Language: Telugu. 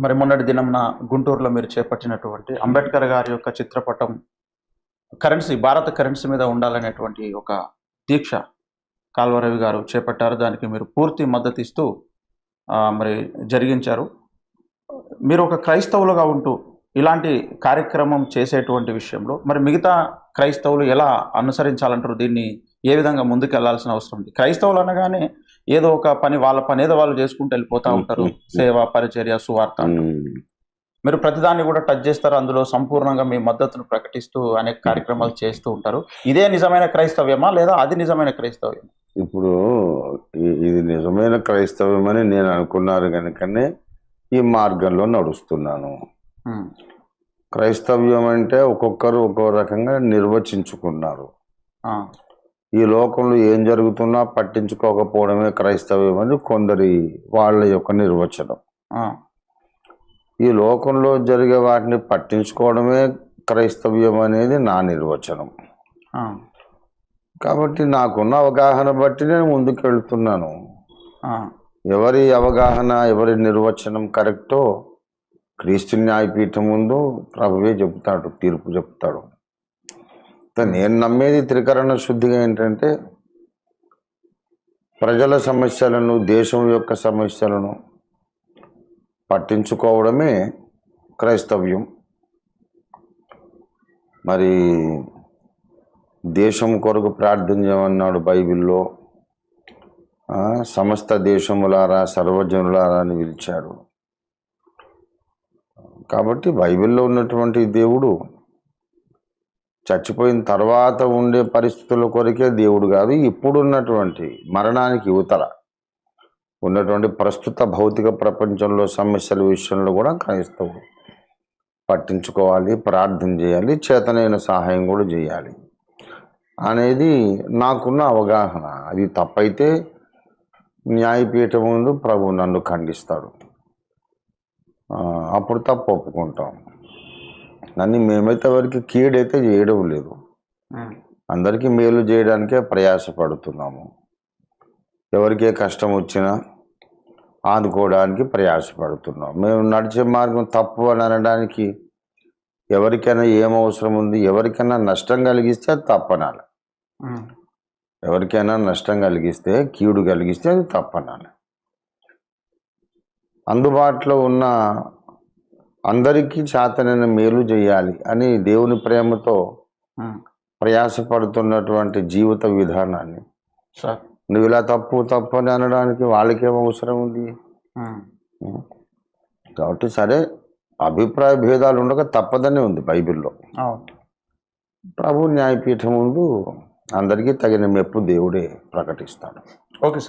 మరి మొన్నటి దినంన గుంటూరులో మీరు చేపట్టినటువంటి అంబేద్కర్ గారి యొక్క చిత్రపటం భారత కరెన్సీ మీద ఉండాలనేటువంటి ఒక దీక్ష కాల్వరవి గారు చేపట్టారు. దానికి మీరు పూర్తి మద్దతు ఇస్తూ మరి జరిగించారు. మీరు ఒక క్రైస్తవులుగా ఉంటూ ఇలాంటి కార్యక్రమం చేసేటువంటి విషయంలో మరి మిగతా క్రైస్తవులు ఎలా అనుసరించాలంటారు? దీన్ని ఏ విధంగా ముందుకెళ్లాల్సిన అవసరం ఉంది? క్రైస్తవులు అనగానే ఏదో ఒక పని వాళ్ళ పని ఏదో వాళ్ళు చేసుకుంటూ వెళ్ళిపోతూ ఉంటారు. సేవ, పరిచర్య, సువార్త. మీరు ప్రతిదాన్ని కూడా టచ్ చేస్తారు. అందులో సంపూర్ణంగా మీ మద్దతును ప్రకటిస్తూ అనేక కార్యక్రమాలు చేస్తూ ఉంటారు. ఇదే నిజమైన క్రైస్తవ్యమా లేదా అది నిజమైన క్రైస్తవ్యం? ఇప్పుడు ఇది నిజమైన క్రైస్తవ్యమని నేను అనుకున్నారు కనుకనే ఈ మార్గంలో నడుస్తున్నాను. క్రైస్తవ్యం అంటే ఒక్కొక్కరు ఒక్కో రకంగా నిర్వచించుకున్నారు. ఈ లోకంలో ఏం జరుగుతున్నా పట్టించుకోకపోవడమే క్రైస్తవ్యం అని కొందరి వాళ్ళ యొక్క నిర్వచనం. ఈ లోకంలో జరిగే వాటిని పట్టించుకోవడమే క్రైస్తవ్యం అనేది నా నిర్వచనం. కాబట్టి నాకున్న అవగాహన బట్టి నేను ముందుకు వెళ్తున్నాను. ఎవరి అవగాహన, ఎవరి నిర్వచనం కరెక్టో క్రీస్తు న్యాయపీఠం ముందు ప్రభువే చెప్తాడు, తీర్పు చెప్తాడు. నేను నమ్మేది త్రికరణ శుద్ధిగా ఏంటంటే ప్రజల సమస్యలను, దేశం యొక్క సమస్యలను పట్టించుకోవడమే క్రైస్తవ్యం. మరి దేశం కొరకు ప్రార్థన చేయమన్నాడు బైబిల్లో. సమస్త దేశములారా, సర్వజనులారా అని పిలిచాడు. కాబట్టి బైబిల్లో ఉన్నటువంటి దేవుడు చచ్చిపోయిన తర్వాత ఉండే పరిస్థితుల కొరకే దేవుడు కాదు, ఇప్పుడున్నటువంటి మరణానికి యువతల ఉన్నటువంటి ప్రస్తుత భౌతిక ప్రపంచంలో సమస్యల విషయంలో కూడా క్రైస్తవుడు పట్టించుకోవాలి, ప్రార్థన చేయాలి, చేతనైన సహాయం కూడా చేయాలి అనేది నాకున్న అవగాహన. అది తప్పైతే న్యాయపీఠం ముందు ప్రభు నన్ను ఖండిస్తాడు. అప్పుడు తప్పు ఒప్పుకుంటాం. నన్ను మేమైతే ఎవరికి కీడైతే చేయడం లేదు, అందరికీ మేలు చేయడానికే ప్రయాసపడుతున్నాము. ఎవరికే కష్టం వచ్చినా ఆదుకోవడానికి ప్రయాసపడుతున్నాం. మేము నడిచే మార్గం తప్పు అని అనడానికి ఎవరికైనా ఏం అవసరం ఉంది? ఎవరికైనా నష్టం కలిగిస్తే అది తప్పనాలి. ఎవరికైనా నష్టం కలిగిస్తే, కీడు కలిగిస్తే అది తప్పనాలి. అందుబాటులో ఉన్న అందరికీ చేతనైన మేలు చేయాలి అని దేవుని ప్రేమతో ప్రయాసపడుతున్నటువంటి జీవిత విధానాన్ని నువ్వు ఇలా తప్పు తప్పు అని అనడానికి వాళ్ళకేం అవసరం ఉంది? కాబట్టి సరే, అభిప్రాయ భేదాలు ఉండక తప్పదని ఉంది బైబిల్లో. ప్రభు న్యాయపీఠం ముందు అందరికీ తగిన మెప్పు దేవుడే ప్రకటిస్తాడు. Okay sir.